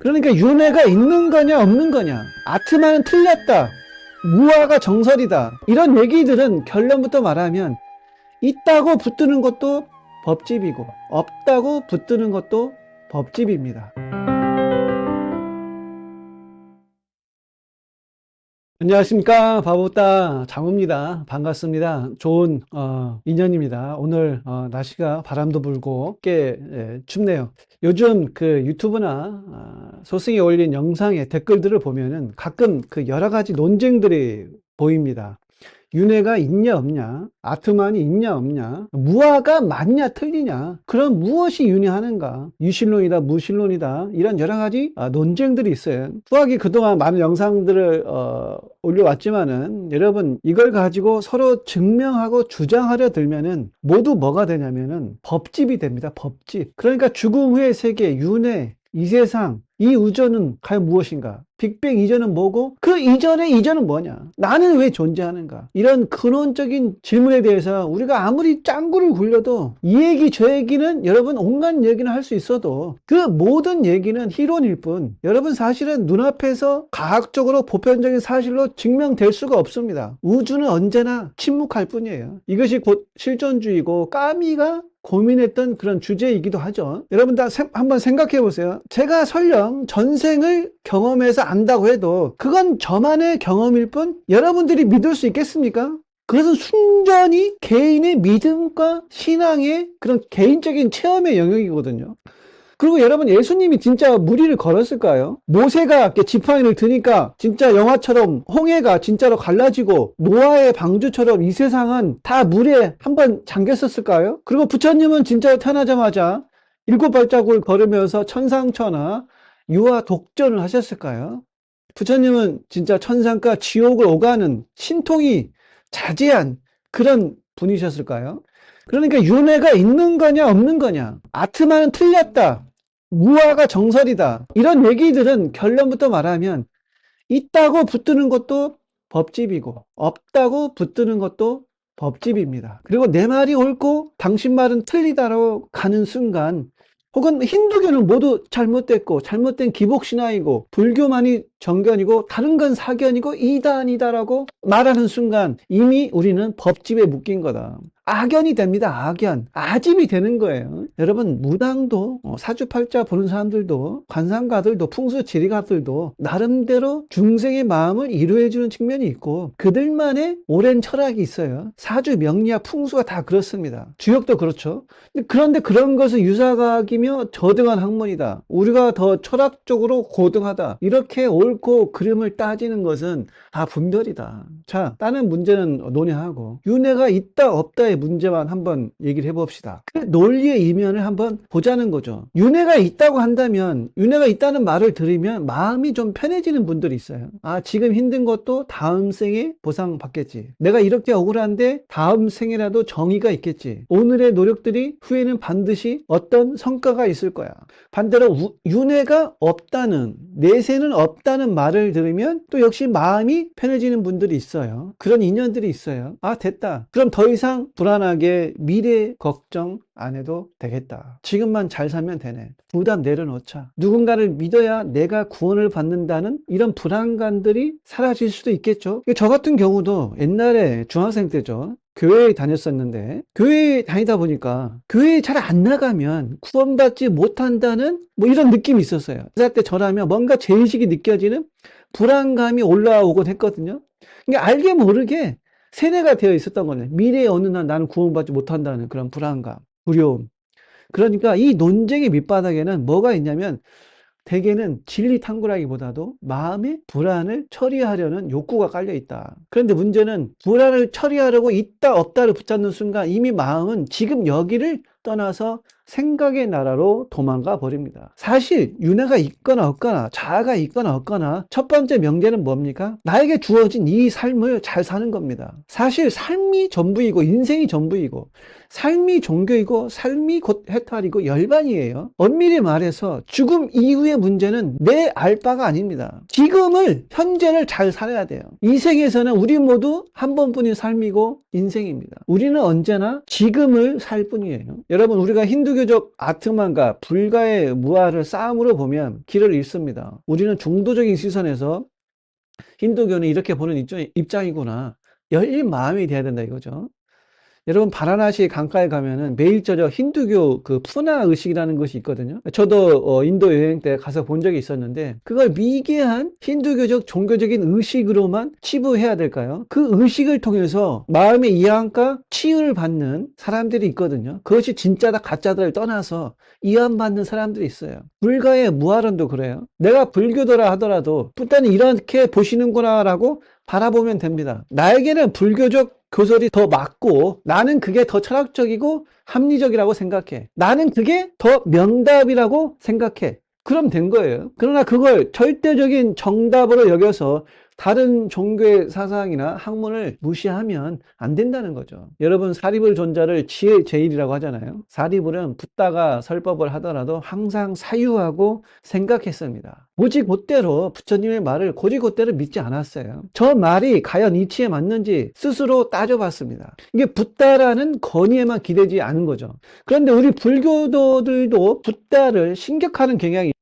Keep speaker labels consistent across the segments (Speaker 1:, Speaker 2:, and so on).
Speaker 1: 그러니까 윤회가 있는 거냐 없는 거냐, 아트만은 틀렸다, 무화가 정설이다, 이런 얘기들은 결론부터 말하면 있다고 붙드는 것도 법집이고 없다고 붙드는 것도 법집입니다. 안녕하십니까, 바보다 장호입니다. 반갑습니다. 좋은 인연입니다. 오늘 날씨가 바람도 불고 꽤 춥네요. 요즘 그 유튜브나 소승이 올린 영상의 댓글들을 보면은 가끔 그 여러 가지 논쟁들이 보입니다. 윤회가 있냐 없냐, 아트만이 있냐 없냐, 무화가 맞냐 틀리냐, 그럼 무엇이 윤회하는가, 유신론이다 무신론이다, 이런 여러 가지 논쟁들이 있어요. 수학이 그동안 많은 영상들을 올려왔지만은 여러분, 이걸 가지고 서로 증명하고 주장하려 들면은 모두 뭐가 되냐면은 법집이 됩니다. 법집. 그러니까 죽음 후의 세계, 윤회, 이 세상, 이 우주는 과연 무엇인가? 빅뱅 이전은 뭐고, 그 이전의 이전은 뭐냐? 나는 왜 존재하는가? 이런 근원적인 질문에 대해서 우리가 아무리 짱구를 굴려도 이 얘기 저 얘기는, 여러분, 온갖 얘기는 할 수 있어도 그 모든 얘기는 희론일 뿐, 여러분, 사실은 눈앞에서 과학적으로 보편적인 사실로 증명될 수가 없습니다. 우주는 언제나 침묵할 뿐이에요. 이것이 곧 실존주의고 까미가 고민했던 그런 주제이기도 하죠. 여러분 다 한번 생각해 보세요. 제가 설령 전생을 경험해서 안다고 해도 그건 저만의 경험일 뿐 여러분들이 믿을 수 있겠습니까? 그것은 순전히 개인의 믿음과 신앙의 그런 개인적인 체험의 영역이거든요. 그리고 여러분, 예수님이 진짜 무리를 걸었을까요? 모세가 이렇게 지팡이를 드니까 진짜 영화처럼 홍해가 진짜로 갈라지고 노아의 방주처럼 이 세상은 다 물에 한번 잠겼었을까요? 그리고 부처님은 진짜 태어나자마자 7발자국을 걸으면서 천상천하 유아 독전을 하셨을까요? 부처님은 진짜 천상과 지옥을 오가는 신통이 자제한 그런 분이셨을까요? 그러니까 윤회가 있는 거냐 없는 거냐, 아트만은 틀렸다, 무화가 정설이다, 이런 얘기들은 결론부터 말하면 있다고 붙드는 것도 법집이고 없다고 붙드는 것도 법집입니다. 그리고 내 말이 옳고 당신 말은 틀리다로 가는 순간, 혹은 힌두교는 모두 잘못됐고 잘못된 기복신화이고 불교만이 정견이고 다른 건 사견이고 이단이다라고 말하는 순간 이미 우리는 법집에 묶인 거다. 악연이 됩니다. 악연. 아집이 되는 거예요. 여러분, 무당도 사주팔자 보는 사람들도 관상가들도 풍수지리가들도 나름대로 중생의 마음을 이루어주는 측면이 있고 그들만의 오랜 철학이 있어요. 사주, 명리학, 풍수가 다 그렇습니다. 주역도 그렇죠. 그런데 그런 것은 유사과학이며 저등한 학문이다, 우리가 더 철학적으로 고등하다, 이렇게 옳고 그름을 따지는 것은 다 분별이다. 자, 다른 문제는 논의하고 윤회가 있다 없다의 문제만 한번 얘기를 해봅시다. 그 논리의 이면을 한번 보자는 거죠. 윤회가 있다고 한다면, 윤회가 있다는 말을 들으면 마음이 좀 편해지는 분들이 있어요. 아, 지금 힘든 것도 다음 생에 보상받겠지, 내가 이렇게 억울한데 다음 생에라도 정의가 있겠지, 오늘의 노력들이 후에는 반드시 어떤 성과가 있을 거야. 반대로 윤회가 없다는, 내세는 없다는 말을 들으면 또 역시 마음이 편해지는 분들이 있어요. 그런 인연들이 있어요. 아, 됐다, 그럼 더 이상 불안하게 미래 걱정 안 해도 되겠다, 지금만 잘 살면 되네, 부담 내려놓자, 누군가를 믿어야 내가 구원을 받는다는 이런 불안감들이 사라질 수도 있겠죠. 저 같은 경우도 옛날에 중학생 때죠, 교회에 다녔었는데, 교회에 다니다 보니까 교회에 잘 안 나가면 구원받지 못한다는 뭐 이런 느낌이 있었어요. 그때 저라면 뭔가 죄의식이 느껴지는 불안감이 올라오곤 했거든요. 그러니까 알게 모르게 세뇌가 되어 있었던 거네. 미래의 어느 날 나는 구원받지 못한다는 그런 불안감, 두려움. 그러니까 이 논쟁의 밑바닥에는 뭐가 있냐면, 대개는 진리 탐구라기보다도 마음의 불안을 처리하려는 욕구가 깔려 있다. 그런데 문제는 불안을 처리하려고 있다 없다를 붙잡는 순간 이미 마음은 지금 여기를 떠나서 생각의 나라로 도망가 버립니다. 사실 윤회가 있거나 없거나 자아가 있거나 없거나 첫 번째 명제는 뭡니까? 나에게 주어진 이 삶을 잘 사는 겁니다. 사실 삶이 전부이고 인생이 전부이고 삶이 종교이고 삶이 곧 해탈이고 열반이에요. 엄밀히 말해서 죽음 이후의 문제는 내 알 바가 아닙니다. 지금을, 현재를 잘 살아야 돼요. 이 생에서는 우리 모두 한 번뿐인 삶이고 인생입니다. 우리는 언제나 지금을 살 뿐이에요. 여러분, 우리가 힌두교적 아트만과 불가의 무아를 싸움으로 보면 길을 잃습니다. 우리는 중도적인 시선에서 힌두교는 이렇게 보는 입장이구나. 열린 마음이 돼야 된다 이거죠. 여러분, 바라나시 강가에 가면은 매일 저녁 힌두교 그 푸나 의식이라는 것이 있거든요. 저도 인도 여행 때 가서 본 적이 있었는데, 그걸 미개한 힌두교적 종교적인 의식으로만 치부해야 될까요? 그 의식을 통해서 마음의 이해함과 치유를 받는 사람들이 있거든요. 그것이 진짜다 가짜다를 떠나서 이해받는 사람들이 있어요. 불가의 무아론도 그래요. 내가 불교도라 하더라도 일단은 이렇게 보시는구나 라고 바라보면 됩니다. 나에게는 불교적 교설이 더 맞고 나는 그게 더 철학적이고 합리적이라고 생각해. 나는 그게 더 명답이라고 생각해. 그럼 된 거예요. 그러나 그걸 절대적인 정답으로 여겨서 다른 종교의 사상이나 학문을 무시하면 안 된다는 거죠. 여러분, 사리불 존자를 지혜 제일이라고 하잖아요. 사리불은 붓다가 설법을 하더라도 항상 사유하고 생각했습니다. 고지곧대로 부처님의 말을 고지곧대로 믿지 않았어요. 저 말이 과연 이치에 맞는지 스스로 따져봤습니다. 이게 붓다라는 건의에만 기대지 않은 거죠. 그런데 우리 불교도들도 붓다를 신격하는 경향이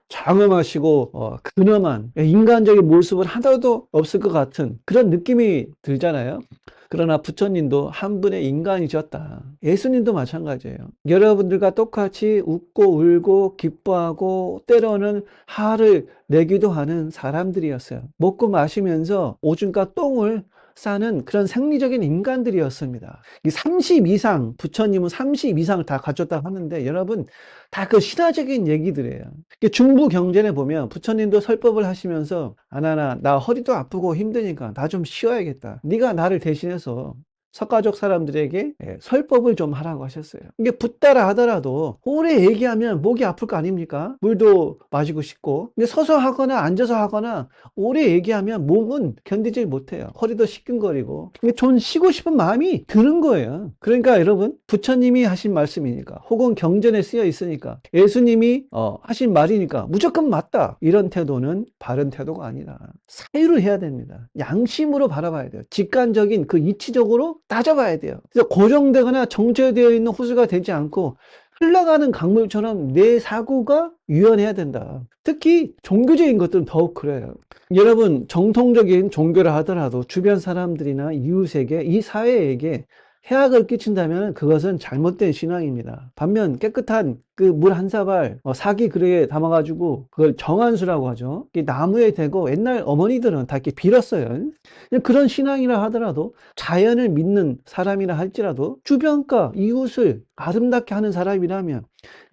Speaker 1: 장엄하시고 근엄한 인간적인 모습은 하나도 없을 것 같은 그런 느낌이 들잖아요. 그러나 부처님도 한 분의 인간이셨다. 예수님도 마찬가지예요. 여러분들과 똑같이 웃고 울고 기뻐하고 때로는 화를 내기도 하는 사람들이었어요. 먹고 마시면서 오줌과 똥을 싸는 그런 생리적인 인간들이었습니다. 이 30 이상, 부처님은 30 이상을 다 가졌다고 하는데 여러분 다 그 신화적인 얘기들이에요. 중부 경전에 보면 부처님도 설법을 하시면서 아나나 나 허리도 아프고 힘드니까 나 좀 쉬어야겠다. 네가 나를 대신해서 석가족 사람들에게 설법을 좀 하라고 하셨어요. 이게 붓다라 하더라도 오래 얘기하면 목이 아플 거 아닙니까? 물도 마시고 싶고. 근데 서서 하거나 앉아서 하거나 오래 얘기하면 몸은 견디질 못해요. 허리도 시큰거리고. 좀 쉬고 싶은 마음이 드는 거예요. 그러니까 여러분, 부처님이 하신 말씀이니까 혹은 경전에 쓰여 있으니까 예수님이 하신 말이니까 무조건 맞다. 이런 태도는 바른 태도가 아니다. 사유를 해야 됩니다. 양심으로 바라봐야 돼요. 직관적인 그 이치적으로 따져봐야 돼요. 그래서 고정되거나 정체되어 있는 호수가 되지 않고 흘러가는 강물처럼 내 사고가 유연해야 된다. 특히 종교적인 것들은 더욱 그래요. 여러분, 정통적인 종교를 하더라도 주변 사람들이나 이웃에게, 이 사회에게 해악을 끼친다면 그것은 잘못된 신앙입니다. 반면 깨끗한 그 물 한 사발 사기 그릇에 담아가지고 그걸 정한수라고 하죠. 나무에 대고 옛날 어머니들은 다 이렇게 빌었어요. 그런 신앙이라 하더라도 자연을 믿는 사람이라 할지라도 주변과 이웃을 아름답게 하는 사람이라면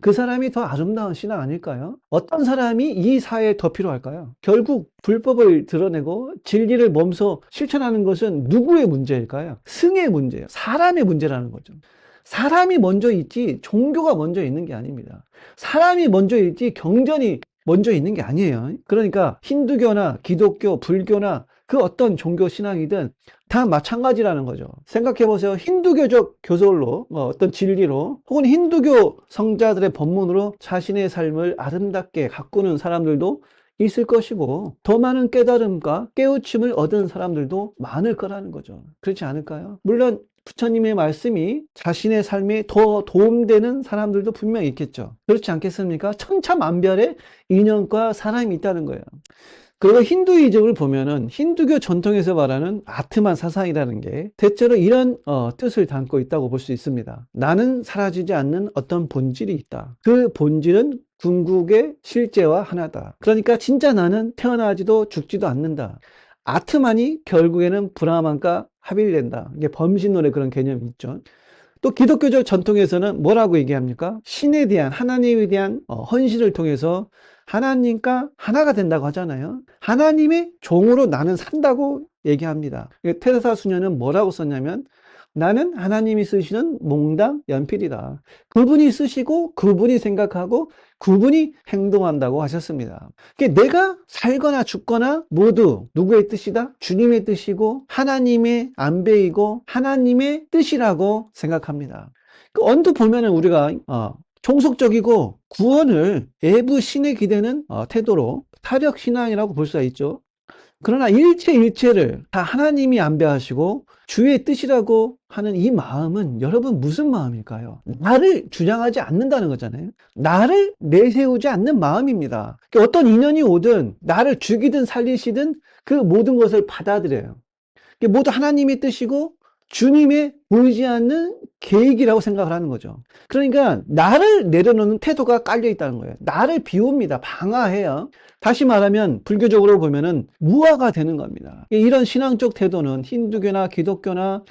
Speaker 1: 그 사람이 더 아름다운 신앙 아닐까요? 어떤 사람이 이 사회에 더 필요할까요? 결국 불법을 드러내고 진리를 몸소 실천하는 것은 누구의 문제일까요? 승의 문제예요. 사람의 문제라는 거죠. 사람이 먼저 있지 종교가 먼저 있는 게 아닙니다. 사람이 먼저 있지 경전이 먼저 있는 게 아니에요. 그러니까 힌두교나 기독교, 불교나 그 어떤 종교 신앙이든 다 마찬가지라는 거죠. 생각해 보세요. 힌두교적 교설로 어떤 진리로 혹은 힌두교 성자들의 법문으로 자신의 삶을 아름답게 가꾸는 사람들도 있을 것이고 더 많은 깨달음과 깨우침을 얻은 사람들도 많을 거라는 거죠. 그렇지 않을까요? 물론 부처님의 말씀이 자신의 삶에 더 도움되는 사람들도 분명히 있겠죠. 그렇지 않겠습니까? 천차만별의 인연과 사람이 있다는 거예요. 그리고 힌두이즘을 보면은 힌두교 전통에서 말하는 아트만 사상이라는 게 대체로 이런 뜻을 담고 있다고 볼 수 있습니다. 나는 사라지지 않는 어떤 본질이 있다. 그 본질은 궁극의 실제와 하나다. 그러니까 진짜 나는 태어나지도 죽지도 않는다. 아트만이 결국에는 브라만과 합일된다. 이게 범신론의 그런 개념이 있죠. 또 기독교적 전통에서는 뭐라고 얘기합니까? 신에 대한, 하나님에 대한 헌신을 통해서 하나님과 하나가 된다고 하잖아요. 하나님의 종으로 나는 산다고 얘기합니다. 테레사 수녀는 뭐라고 썼냐면 나는 하나님이 쓰시는 몽당 연필이다. 그분이 쓰시고 그분이 생각하고 그분이 행동한다고 하셨습니다. 내가 살거나 죽거나 모두 누구의 뜻이다? 주님의 뜻이고 하나님의 안배이고 하나님의 뜻이라고 생각합니다. 언뜻 보면은 우리가 종속적이고 구원을 외부 신에 기대는 태도로 타력신앙이라고 볼 수가 있죠. 그러나 일체를 다 하나님이 안배하시고 주의 뜻이라고 하는 이 마음은 여러분 무슨 마음일까요? 나를 주장하지 않는다는 거잖아요. 나를 내세우지 않는 마음입니다. 그러니까 어떤 인연이 오든 나를 죽이든 살리시든 그 모든 것을 받아들여요. 모두 하나님의 뜻이고 주님의 보이지 않는 계획이라고 생각을 하는 거죠. 그러니까 나를 내려놓는 태도가 깔려 있다는 거예요. 나를 비웁니다. 방어해요. 다시 말하면 불교적으로 보면은 무아가 되는 겁니다. 이런 신앙적 태도는 힌두교나 기독교나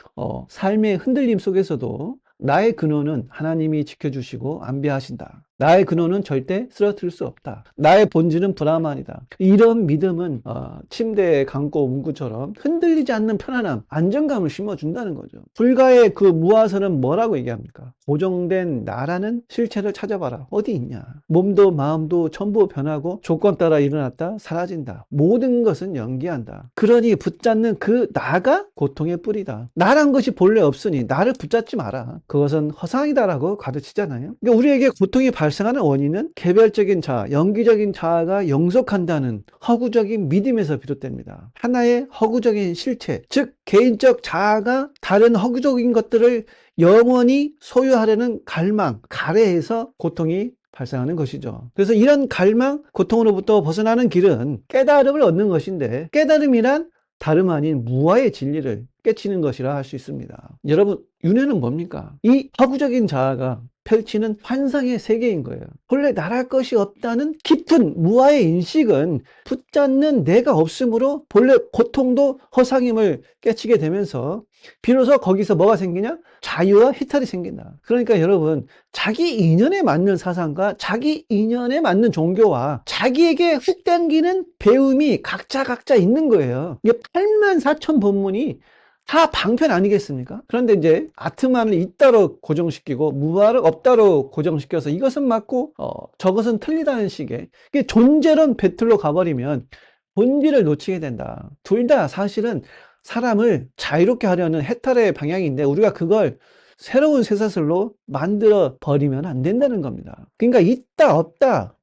Speaker 1: 삶의 흔들림 속에서도 나의 근원은 하나님이 지켜주시고 안배하신다. 나의 근원은 절대 쓰러뜨릴 수 없다. 나의 본질은 브라만이다. 이런 믿음은 침대에 감고 문구처럼 흔들리지 않는 편안함, 안정감을 심어준다는 거죠. 불가의 그 무아선은 뭐라고 얘기합니까? 고정된 나라는 실체를 찾아봐라. 어디 있냐? 몸도 마음도 전부 변하고 조건 따라 일어났다 사라진다. 모든 것은 연기한다. 그러니 붙잡는 그 나가 고통의 뿌리다. 나란 것이 본래 없으니 나를 붙잡지 마라. 그것은 허상이다라고 가르치잖아요. 그러니까 우리에게 고통이 발생하는 원인은 개별적인 자아, 영기적인 자아가 영속한다는 허구적인 믿음에서 비롯됩니다. 하나의 허구적인 실체, 즉 개인적 자아가 다른 허구적인 것들을 영원히 소유하려는 갈망, 가래에서 고통이 발생하는 것이죠. 그래서 이런 갈망, 고통으로부터 벗어나는 길은 깨달음을 얻는 것인데, 깨달음이란 다름 아닌 무아의 진리를 깨치는 것이라 할 수 있습니다. 여러분, 윤회는 뭡니까? 이 허구적인 자아가 펼치는 환상의 세계인 거예요. 본래 나랄 것이 없다는 깊은 무아의 인식은 붙잡는 내가 없으므로 본래 고통도 허상임을 깨치게 되면서 비로소 거기서 뭐가 생기냐? 자유와 희탈이 생긴다. 그러니까 여러분, 자기 인연에 맞는 사상과 자기 인연에 맞는 종교와 자기에게 훅 당기는 배움이 각자 있는 거예요. 이게 8만 4천 법문이 다 방편 아니겠습니까? 그런데 이제 아트만을 있다로 고정시키고 무아를 없다로 고정시켜서 이것은 맞고 저것은 틀리다는 식의 이게 존재론 배틀로 가버리면 본질을 놓치게 된다. 둘 다 사실은 사람을 자유롭게 하려는 해탈의 방향인데 우리가 그걸 새로운 쇠사슬로 만들어 버리면 안 된다는 겁니다. 그러니까 있다 없다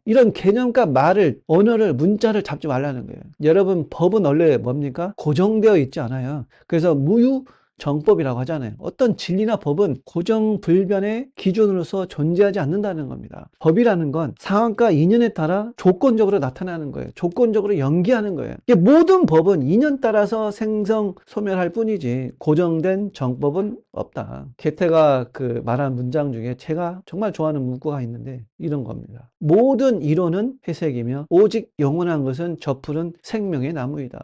Speaker 1: 이런 개념과 말을, 언어를, 문자를 잡지 말라는 거예요. 여러분, 법은 원래 뭡니까? 고정되어 있지 않아요. 그래서 무유정법이라고 하잖아요. 어떤 진리나 법은 고정불변의 기준으로서 존재하지 않는다는 겁니다. 법이라는 건 상황과 인연에 따라 조건적으로 나타나는 거예요. 조건적으로 연기하는 거예요. 모든 법은 인연 따라서 생성소멸할 뿐이지 고정된 정법은 없다. 개태가 그 말한 문장 중에 제가 정말 좋아하는 문구가 있는데 이런 겁니다. 모든 이론은 회색이며 오직 영원한 것은 저푸른 생명의 나무이다.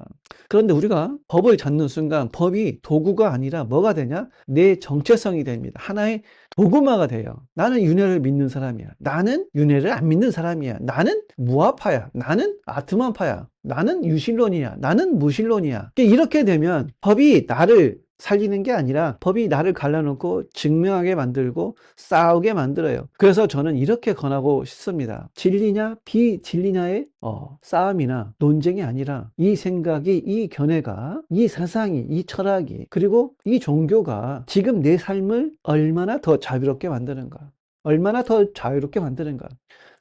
Speaker 1: 그런데 우리가 법을 찾는 순간 법이 도구가 아니라 뭐가 되냐? 내 정체성이 됩니다. 하나의 도구마가 돼요. 나는 윤회를 믿는 사람이야. 나는 윤회를 안 믿는 사람이야. 나는 무아파야. 나는 아트만파야. 나는 유실론이야. 나는 무실론이야. 이렇게 되면 법이 나를 살리는 게 아니라 법이 나를 갈라놓고 증명하게 만들고 싸우게 만들어요. 그래서 저는 이렇게 권하고 싶습니다. 진리냐 비진리냐의 싸움이나 논쟁이 아니라 이 생각이, 이 견해가, 이 사상이, 이 철학이, 그리고 이 종교가 지금 내 삶을 얼마나 더 자유롭게 만드는가, 얼마나 더 자유롭게 만드는가,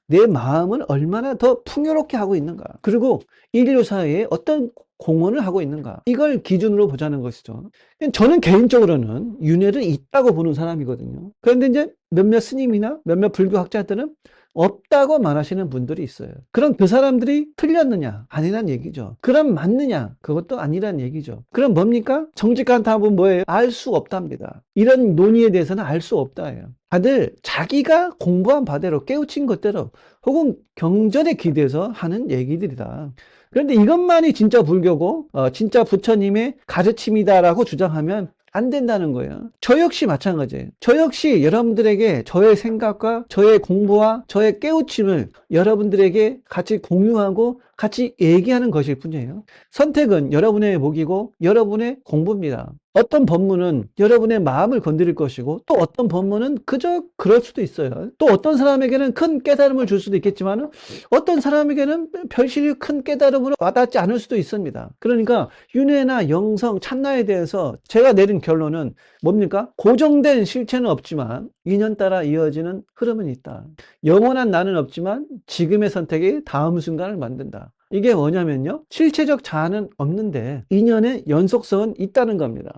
Speaker 1: 내 마음은 얼마나 더 풍요롭게 하고 있는가, 그리고 인류 사회에 어떤 공헌을 하고 있는가, 이걸 기준으로 보자는 것이죠. 저는 개인적으로는 윤회는 있다고 보는 사람이거든요. 그런데 이제 몇몇 스님이나 몇몇 불교 학자들은 없다고 말하시는 분들이 있어요. 그럼 그 사람들이 틀렸느냐? 아니란 얘기죠. 그럼 맞느냐? 그것도 아니란 얘기죠. 그럼 뭡니까? 정직한 답은 뭐예요? 알 수 없답니다. 이런 논의에 대해서는 알 수 없다예요. 다들 자기가 공부한 바대로 깨우친 것대로 혹은 경전에 기대서 하는 얘기들이다. 그런데 이것만이 진짜 불교고 진짜 부처님의 가르침이다라고 주장하면 안 된다는 거예요. 저 역시 마찬가지예요. 저 역시 여러분들에게 저의 생각과 저의 공부와 저의 깨우침을 여러분들에게 같이 공유하고 같이 얘기하는 것일 뿐이에요. 선택은 여러분의 목이고 여러분의 공부입니다. 어떤 법문은 여러분의 마음을 건드릴 것이고 또 어떤 법문은 그저 그럴 수도 있어요. 또 어떤 사람에게는 큰 깨달음을 줄 수도 있겠지만 어떤 사람에게는 별실이 큰 깨달음으로 와닿지 않을 수도 있습니다. 그러니까 윤회나 영성, 참나에 대해서 제가 내린 결론은 뭡니까? 고정된 실체는 없지만 인연 따라 이어지는 흐름은 있다. 영원한 나는 없지만 지금의 선택이 다음 순간을 만든다. 이게 뭐냐면요. 실체적 자아는 없는데 인연의 연속성은 있다는 겁니다.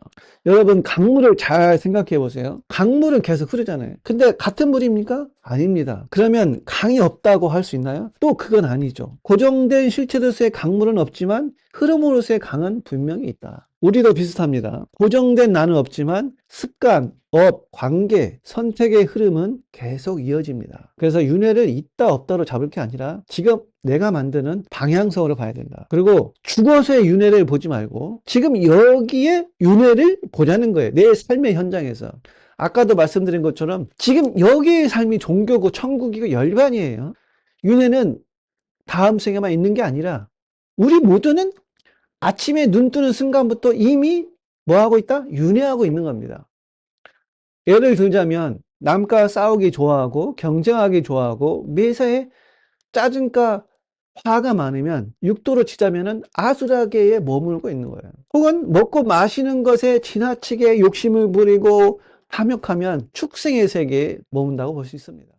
Speaker 1: 여러분, 강물을 잘 생각해 보세요. 강물은 계속 흐르잖아요. 근데 같은 물입니까? 아닙니다. 그러면 강이 없다고 할 수 있나요? 또 그건 아니죠. 고정된 실체로서의 강물은 없지만 흐름으로서의 강은 분명히 있다. 우리도 비슷합니다. 고정된 나는 없지만 습관, 업, 관계, 선택의 흐름은 계속 이어집니다. 그래서 윤회를 있다 없다로 잡을 게 아니라 지금 내가 만드는 방향성으로 봐야 된다. 그리고 죽어서의 윤회를 보지 말고 지금 여기에 윤회를 보자는 거예요. 내 삶의 현장에서. 아까도 말씀드린 것처럼 지금 여기의 삶이 종교고 천국이고 열반이에요. 윤회는 다음 생에만 있는 게 아니라 우리 모두는 아침에 눈 뜨는 순간부터 이미 뭐 하고 있다? 윤회하고 있는 겁니다. 예를 들자면 남과 싸우기 좋아하고 경쟁하기 좋아하고 매사에 짜증과 화가 많으면 육도로 치자면은 아수라계에 머물고 있는 거예요. 혹은 먹고 마시는 것에 지나치게 욕심을 부리고 탐욕하면 축생의 세계에 머문다고 볼 수 있습니다.